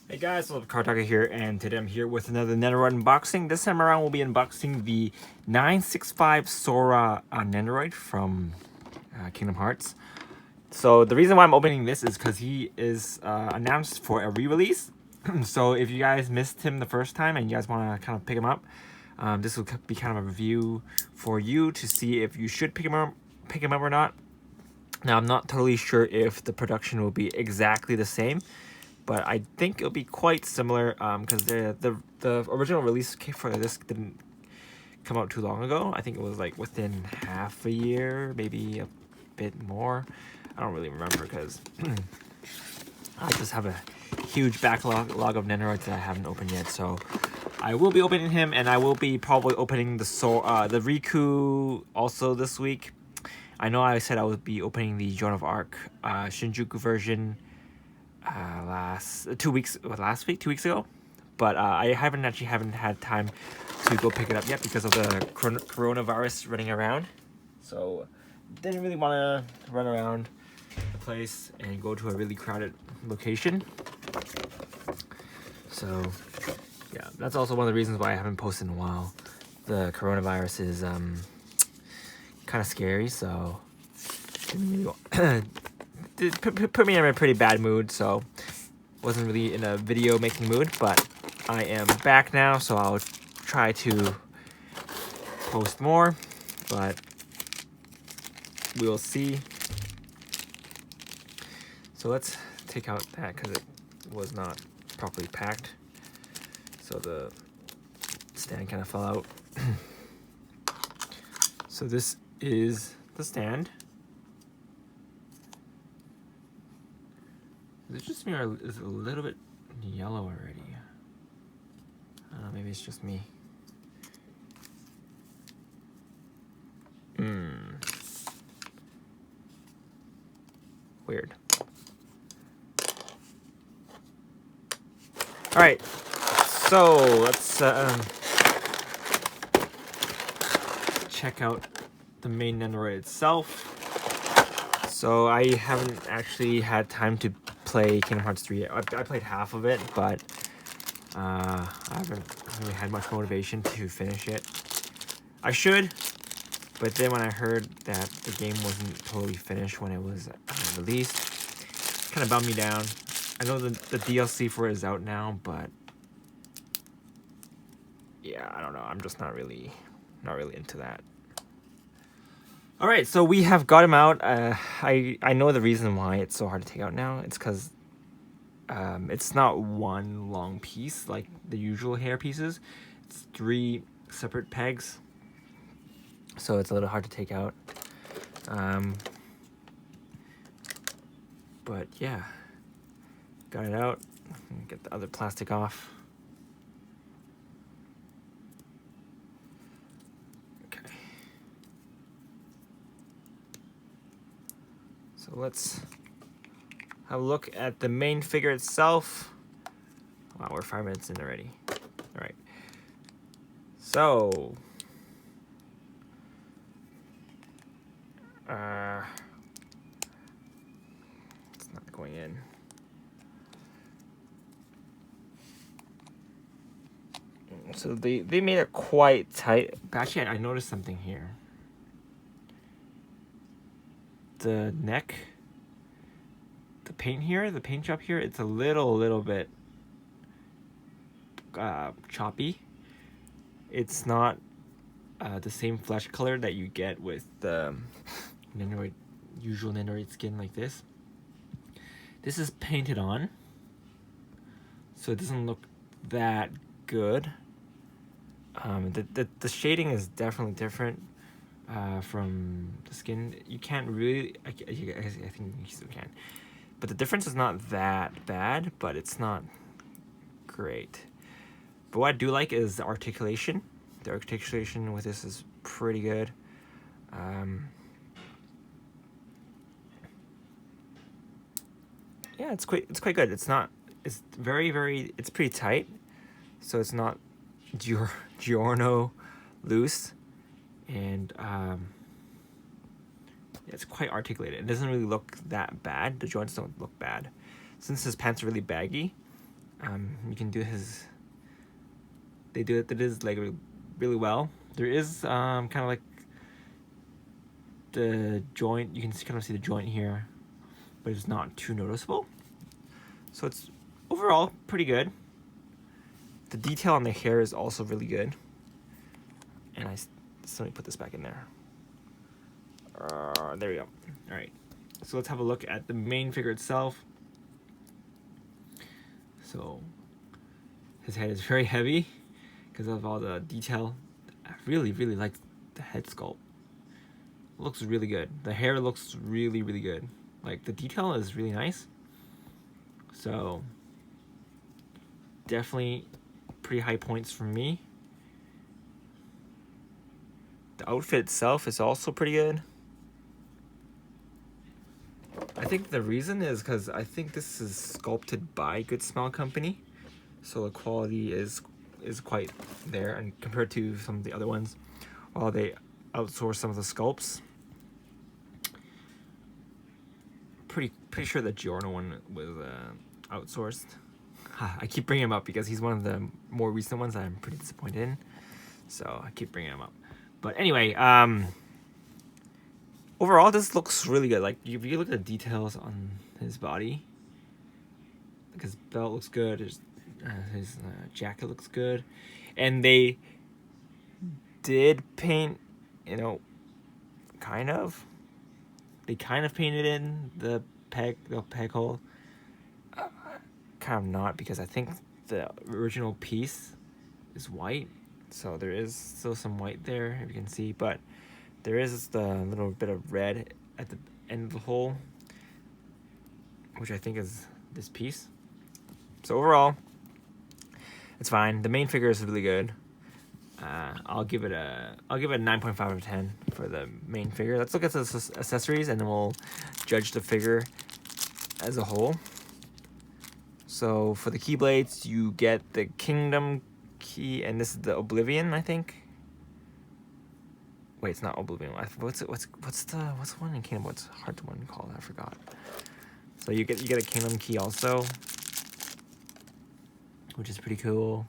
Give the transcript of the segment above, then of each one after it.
Hey guys, Kartaka here, and today I'm here with another Nendoroid unboxing. This time around, we'll be unboxing the 965 Sora Nendoroid from Kingdom Hearts. So the reason why I'm opening this is because he is announced for a re-release. So if you guys missed him the first time and you guys want to kind of pick him up, this will be kind of a review for you to see if you should pick him up or not. Now I'm not totally sure if the production will be exactly the same, but I think it'll be quite similar because the original release for this didn't come out too long ago. I think it was like within half a year, maybe a bit more. I don't really remember because I just have a huge backlog of Nendoroids that I haven't opened yet. So I will be opening him, and I will be probably opening the Riku also this week. I know I said I would be opening the Joan of Arc Shinjuku version last weeks ago, but I haven't had time to go pick it up yet because of the coronavirus running around. So didn't really want to run around the place and go to a really crowded location. So yeah, that's also one of the reasons why I haven't posted in a while. The coronavirus is kind of scary, so put me in a pretty bad mood, so wasn't really in a video making mood, but I am back now, so I'll try to post more, but we'll see. So let's take out that because it was not properly packed, so the stand kind of fell out. So this is the stand. Is it just me, or is it a little bit yellow already? I don't know, maybe it's just me. Weird. Alright, so let's check out the main Nendoroid itself. So I haven't actually had time to play Kingdom Hearts 3 yet. I played half of it, but I haven't really had much motivation to finish it. I should, but then when I heard that the game wasn't totally finished when it was released, it kind of bummed me down. I know the DLC for it is out now, but yeah, I don't know. I'm just not really into that. All right, so we have got him out. I know the reason why it's so hard to take out now. It's because it's not one long piece like the usual hair pieces. It's 3 separate pegs, so it's a little hard to take out. But yeah, got it out. Get the other plastic off. Okay. So let's have a look at the main figure itself. Wow, we're 5 minutes in already. All right. So, it's not going in. So they made it quite tight. But actually, I noticed something here. The neck, the paint job here, it's a little bit choppy. It's not the same flesh color that you get with the usual Nendoroid skin like this. This is painted on, so it doesn't look that good. The shading is definitely different from the skin. You can't really, I think you still can, but the difference is not that bad, but it's not great. But what I do like is the articulation. The articulation with this is pretty good. Yeah, it's quite good. It's pretty tight, so it's not Giorno loose, and it's quite articulated. It doesn't really look that bad. The joints don't look bad. Since his pants are really baggy, You can do his. They do his leg really well. There is kind of like the joint. You can kind of see the joint here, but it's not too noticeable. So it's overall pretty good. The detail on the hair is also really good. And let me put this back in there. There we go. All right. So let's have a look at the main figure itself. So his head is very heavy because of all the detail. I really like the head sculpt. It looks really good. The hair looks really good. Like the detail is really nice. So definitely pretty high points from me. The outfit itself is also pretty good. I think the reason is because I think this is sculpted by Good Smile Company, so the quality is quite there, and compared to some of the other ones, while they outsource some of the sculpts. Pretty sure the Giorno one was outsourced. I keep bringing him up because he's one of the more recent ones that I'm pretty disappointed in, so I keep bringing him up. But anyway, overall, this looks really good. Like, if you look at the details on his body, like his belt looks good, his jacket looks good, and they did paint, you know, kind of. They kind of painted in the peg hole. Kind of not, because I think the original piece is white, so there is still some white there, if you can see, but there is the little bit of red at the end of the hole, which I think is this piece. So overall, it's fine. The main figure is really good. I'll give it a 9.5 out of 10 for the main figure. Let's look at the accessories, and then we'll judge the figure as a whole. So for the keyblades, you get the Kingdom key, and this is the Oblivion, I think. Wait, it's not Oblivion. What's the one in Kingdom? What's hard to one called? I forgot. So you get a Kingdom key also, which is pretty cool.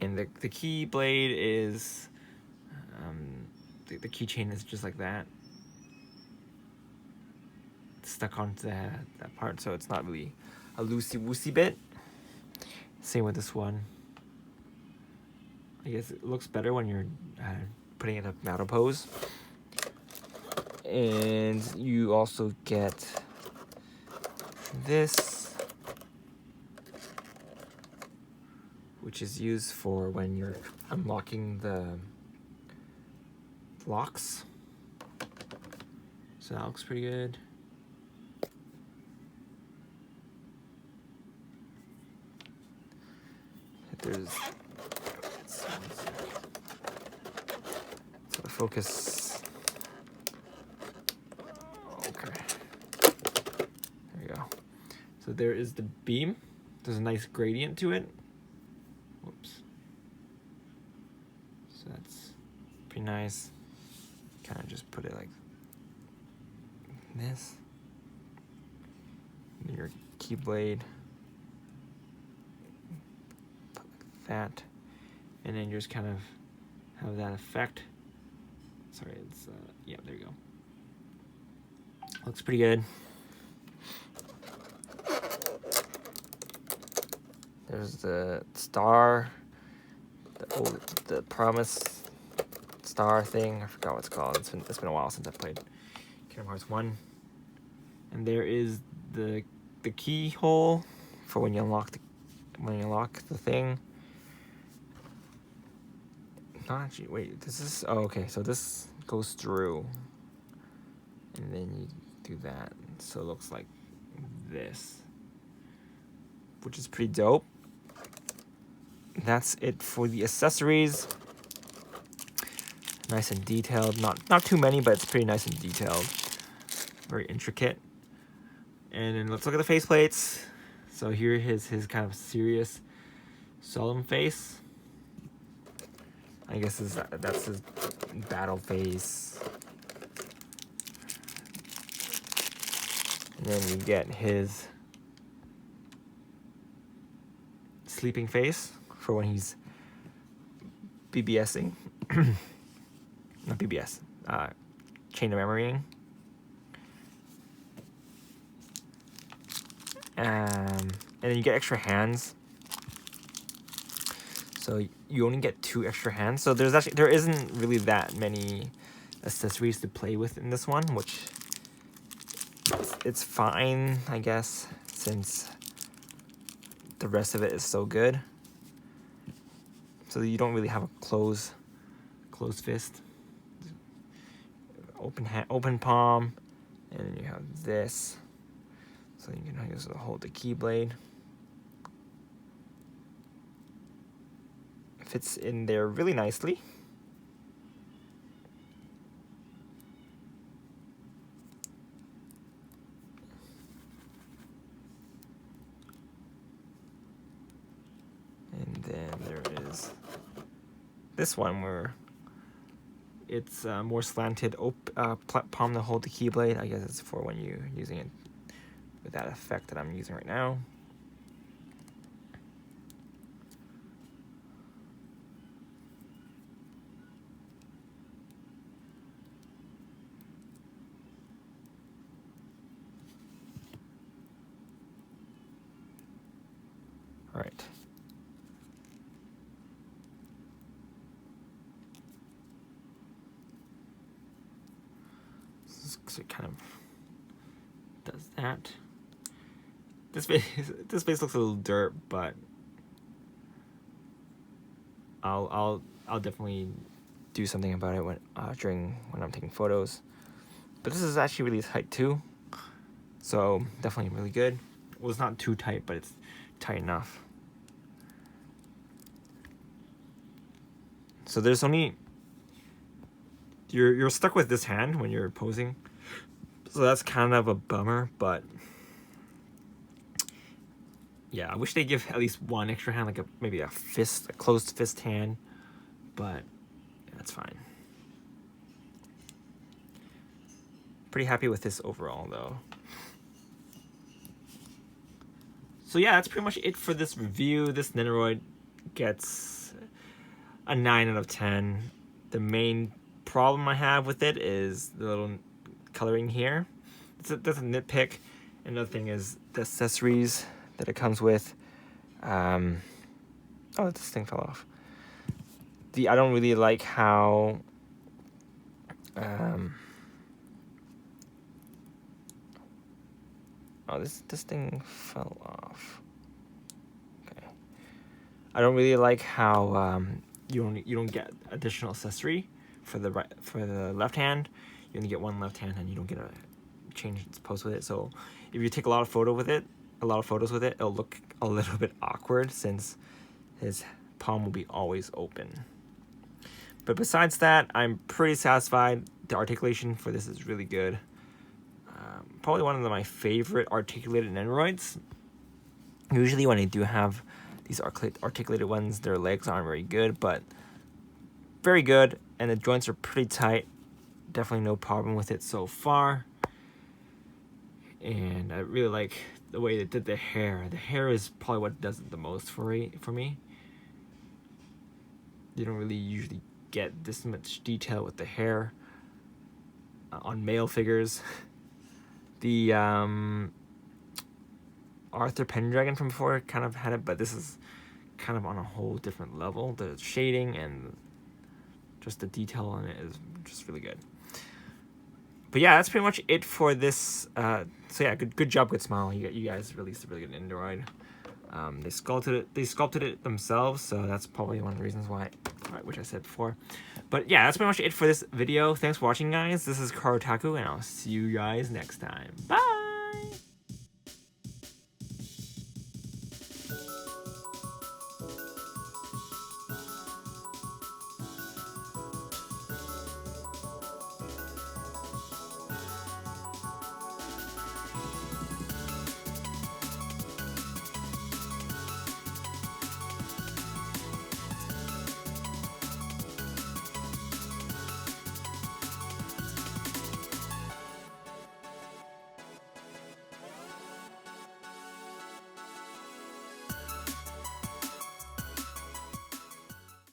And the keyblade is the keychain is just like that. It's stuck onto that part, so it's not really a loosey-woosey bit. Same with this one. I guess it looks better when you're putting it in a battle pose. And you also get this, which is used for when you're unlocking the locks. So that looks pretty good. There's so the focus. Okay, there we go. So there is the beam. There's a nice gradient to it. Whoops. So that's pretty nice. Kind of just put it like this. And your keyblade. Put like that. And then you just kind of have that effect. Sorry, it's, yeah, there you go. Looks pretty good. There's the star, the promise star thing. I forgot what it's called. It's been a while since I've played Kingdom Hearts 1. And there is the keyhole for when you unlock the thing. Not actually. Wait, this is. Oh, okay. So this goes through, and then you do that. So it looks like this, which is pretty dope. That's it for the accessories. Nice and detailed. Not too many, but it's pretty nice and detailed. Very intricate. And then let's look at the faceplates. So here is his kind of serious, solemn face. I guess that's his battle face. then you get his sleeping face for when he's BBSing. Not BBS, chain of memorying. And then you get extra hands. So you only get 2 extra hands. So there isn't really that many accessories to play with in this one, which it's fine, I guess, since the rest of it is so good. So you don't really have a closed fist. Open palm, and then you have this. So you can use to hold the keyblade. It fits in there really nicely. And then there is this one where it's more slanted palm to hold the keyblade. I guess it's for when you're using it with that effect that I'm using right now. All right. So it kind of does that. This face looks a little dirt, but I'll definitely do something about it when I'm taking photos. But this is actually really tight too, so definitely really good. Well, it's not too tight, but it's tight enough. So there's only you're stuck with this hand when you're posing, so that's kind of a bummer. But yeah, I wish they give at least one extra hand, like maybe a closed fist hand, but that's fine. Pretty happy with this overall though. So yeah, that's pretty much it for this review. This Nendoroid gets a 9 out of 10. The main problem I have with it is the little coloring here. That's a nitpick. Another thing is the accessories that it comes with. Oh, this thing fell off. I don't really like how oh, this thing fell off. Okay. I don't really like how you don't get additional accessory for the left hand. You only get one left hand, and you don't get a change its pose with it. So if you take a lot of photos with it, it'll look a little bit awkward since his palm will be always open. But besides that, I'm pretty satisfied. The articulation for this is really good. Probably one of my favorite articulated Nendoroids. Usually when I do have these articulated ones, their legs aren't very good, but very good, and the joints are pretty tight. Definitely no problem with it so far. And I really like the way they did the hair. The hair is probably what does it the most for me. You don't really usually get this much detail with the hair on male figures. The Arthur Pendragon from before kind of had it, but this is kind of on a whole different level. The shading and just the detail on it is just really good. But yeah, that's pretty much it for this. So yeah, good job, good smile. You guys released a really good Nendoroid. They sculpted it themselves, so that's probably one of the reasons why, which I said before. But yeah, that's pretty much it for this video. Thanks for watching, guys. This is Karotaku, and I'll see you guys next time. Bye!